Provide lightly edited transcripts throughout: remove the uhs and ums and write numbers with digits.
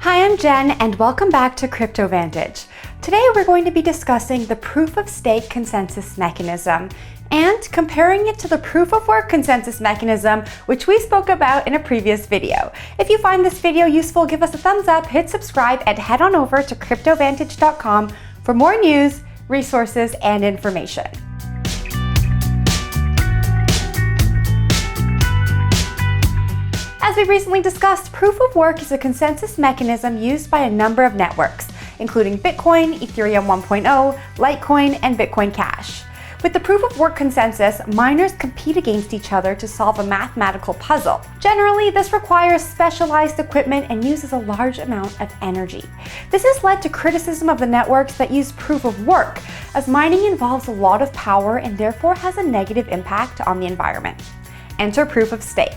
Hi, I'm Jen and welcome back to CryptoVantage. Today we're going to be discussing the proof-of-stake consensus mechanism and comparing it to the proof-of-work consensus mechanism, which we spoke about in a previous video. If you find this video useful, give us a thumbs up, hit subscribe, and head on over to cryptovantage.com for more news, resources, and information. As we recently discussed, proof of work is a consensus mechanism used by a number of networks, including Bitcoin, Ethereum 1.0, Litecoin, and Bitcoin Cash. With the proof of work consensus, miners compete against each other to solve a mathematical puzzle. Generally, this requires specialized equipment and uses a large amount of energy. This has led to criticism of the networks that use proof of work, as mining involves a lot of power and therefore has a negative impact on the environment. Enter proof of stake.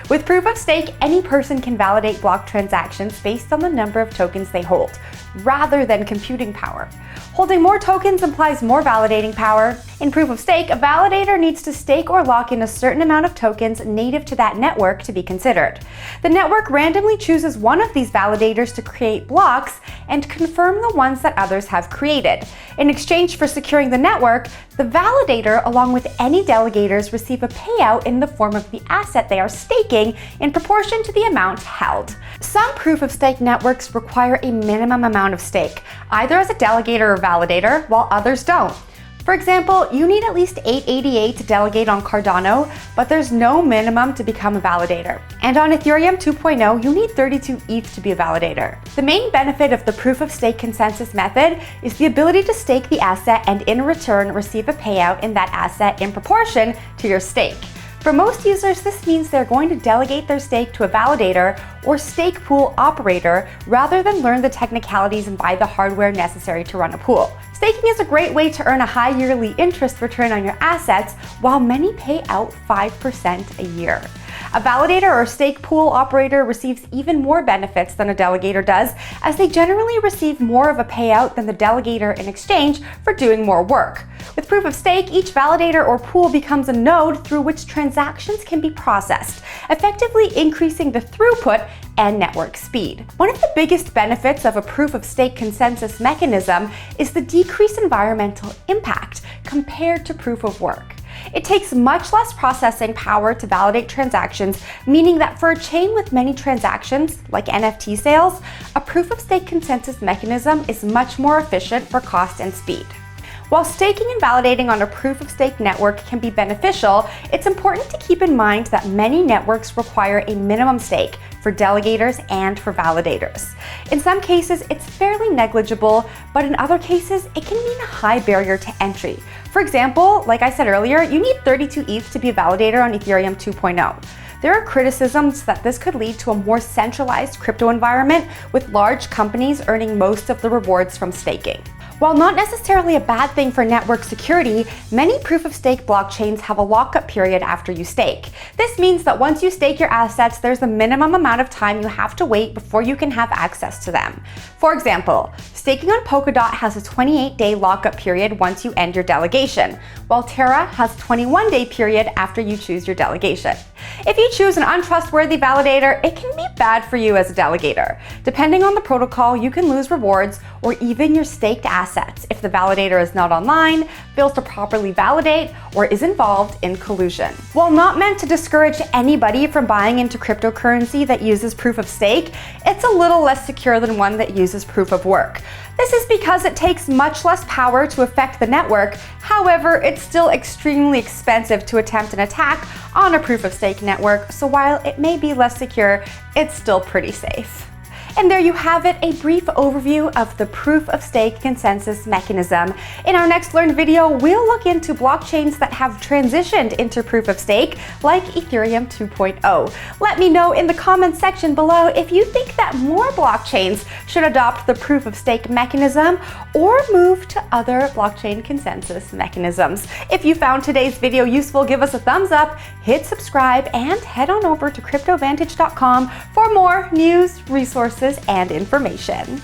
With proof of stake, any person can validate block transactions based on the number of tokens they hold, rather than computing power. Holding more tokens implies more validating power. In proof of stake, a validator needs to stake or lock in a certain amount of tokens native to that network to be considered. The network randomly chooses one of these validators to create blocks and confirm the ones that others have created. In exchange for securing the network, the validator, along with any delegators, receive a payout in the form of the asset they are staking in proportion to the amount held. Some proof-of-stake networks require a minimum amount of stake, either as a delegator or validator, while others don't. For example, you need at least 888 to delegate on Cardano, but there's no minimum to become a validator. And on Ethereum 2.0, you need 32 ETH to be a validator. The main benefit of the proof-of-stake consensus method is the ability to stake the asset and in return receive a payout in that asset in proportion to your stake. For most users, this means they're going to delegate their stake to a validator or stake pool operator rather than learn the technicalities and buy the hardware necessary to run a pool. Staking is a great way to earn a high yearly interest return on your assets, while many pay out 5% a year. A validator or stake pool operator receives even more benefits than a delegator does, as they generally receive more of a payout than the delegator in exchange for doing more work. With proof of stake, each validator or pool becomes a node through which transactions can be processed, effectively increasing the throughput and network speed. One of the biggest benefits of a proof of stake consensus mechanism is the decreased environmental impact compared to proof of work. It takes much less processing power to validate transactions, meaning that for a chain with many transactions, like NFT sales, a proof of stake consensus mechanism is much more efficient for cost and speed. While staking and validating on a proof-of-stake network can be beneficial, it's important to keep in mind that many networks require a minimum stake for delegators and for validators. In some cases, it's fairly negligible, but in other cases, it can mean a high barrier to entry. For example, like I said earlier, you need 32 ETH to be a validator on Ethereum 2.0. There are criticisms that this could lead to a more centralized crypto environment with large companies earning most of the rewards from staking. While not necessarily a bad thing for network security, many proof-of-stake blockchains have a lockup period after you stake. This means that once you stake your assets, there's a minimum amount of time you have to wait before you can have access to them. For example, staking on Polkadot has a 28-day lockup period once you end your delegation, while Terra has a 21-day period after you choose your delegation. If you choose an untrustworthy validator, it can be bad for you as a delegator. Depending on the protocol, you can lose rewards or even your staked assets if the validator is not online, fails to properly validate, or is involved in collusion. While not meant to discourage anybody from buying into cryptocurrency that uses proof of stake, it's a little less secure than one that uses proof of work. This is because it takes much less power to affect the network. However, it's still extremely expensive to attempt an attack on a proof of stake network, so while it may be less secure, it's still pretty safe. And there you have it, a brief overview of the proof-of-stake consensus mechanism. In our next Learn video, we'll look into blockchains that have transitioned into proof-of-stake, like Ethereum 2.0. Let me know in the comments section below if you think that more blockchains should adopt the proof-of-stake mechanism or move to other blockchain consensus mechanisms. If you found today's video useful, give us a thumbs up, hit subscribe, and head on over to cryptovantage.com for more news, resources, and information.